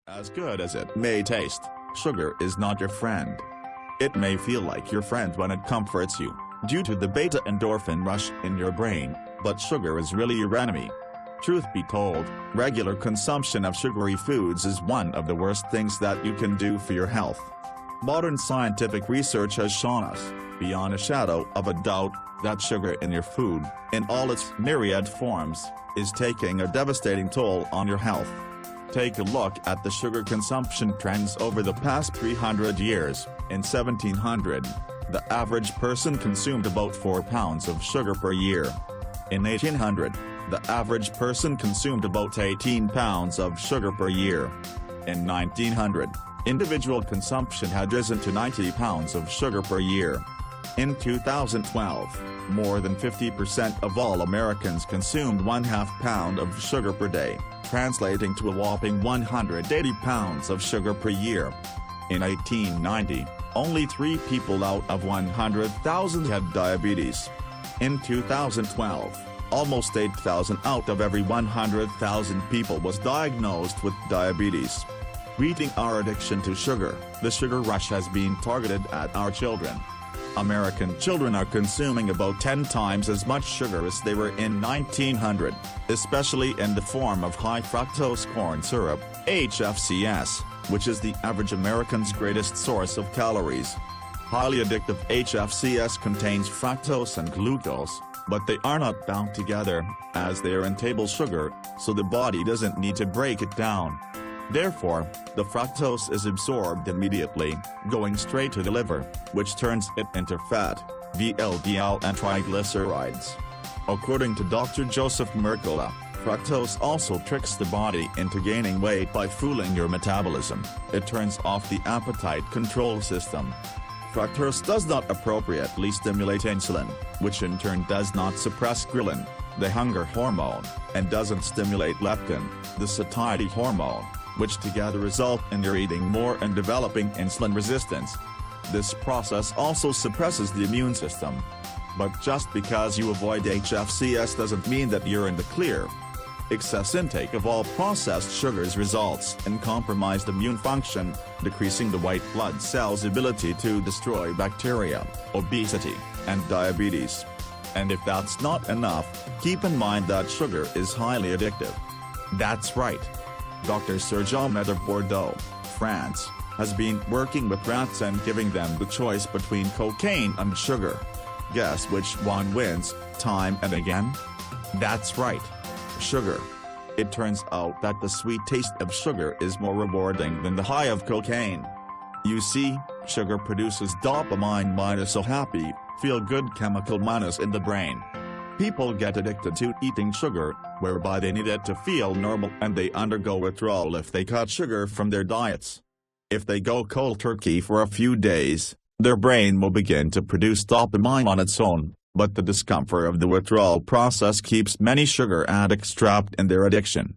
As good as it may taste, sugar is not your friend. It may feel like your friend when it comforts you, due to the beta endorphin rush in your brain, but sugar is really your enemy. Truth be told, regular consumption of sugary foods is one of the worst things that you can do for your health. Modern scientific research has shown us, beyond a shadow of a doubt, that sugar in your food, in all its myriad forms, is taking a devastating toll on your health. Take a look at the sugar consumption trends over the past 300 years. In 1700, the average person consumed about 4 pounds of sugar per year. In 1800, the average person consumed about 18 pounds of sugar per year. In 1900, individual consumption had risen to 90 pounds of sugar per year. In 2012, more than 50% of all Americans consumed 1/2 pound of sugar per day, translating to a whopping 180 pounds of sugar per year. In 1890, only 3 people out of 100,000 had diabetes. In 2012, almost 8,000 out of every 100,000 people was diagnosed with diabetes. Beating our addiction to sugar, the sugar rush has been targeted at our children. American children are consuming about 10 times as much sugar as they were in 1900, especially in the form of high fructose corn syrup, HFCS, which is the average American's greatest source of calories. Highly addictive HFCS contains fructose and glucose, but they are not bound together, as they are in table sugar, so the body doesn't need to break it down. Therefore, the fructose is absorbed immediately, going straight to the liver, which turns it into fat, VLDL and triglycerides. According to Dr. Joseph Mercola, fructose also tricks the body into gaining weight by fooling your metabolism. It turns off the appetite control system. Fructose does not appropriately stimulate insulin, which in turn does not suppress ghrelin, the hunger hormone, and doesn't stimulate leptin, the satiety hormone, which together result in your eating more and developing insulin resistance. This process also suppresses the immune system. But just because you avoid HFCS doesn't mean that you're in the clear. Excess intake of all processed sugars results in compromised immune function, decreasing the white blood cell's ability to destroy bacteria, obesity, and diabetes. And if that's not enough, keep in mind that sugar is highly addictive. That's right. Dr. Serge Ahmed of Bordeaux, France, has been working with rats and giving them the choice between cocaine and sugar. Guess which one wins, time and again? That's right. Sugar. It turns out that the sweet taste of sugar is more rewarding than the high of cocaine. You see, sugar produces dopamine minus a happy, feel-good chemical minus in the brain. People get addicted to eating sugar, whereby they need it to feel normal and they undergo withdrawal if they cut sugar from their diets. If they go cold turkey for a few days, their brain will begin to produce dopamine on its own, but the discomfort of the withdrawal process keeps many sugar addicts trapped in their addiction.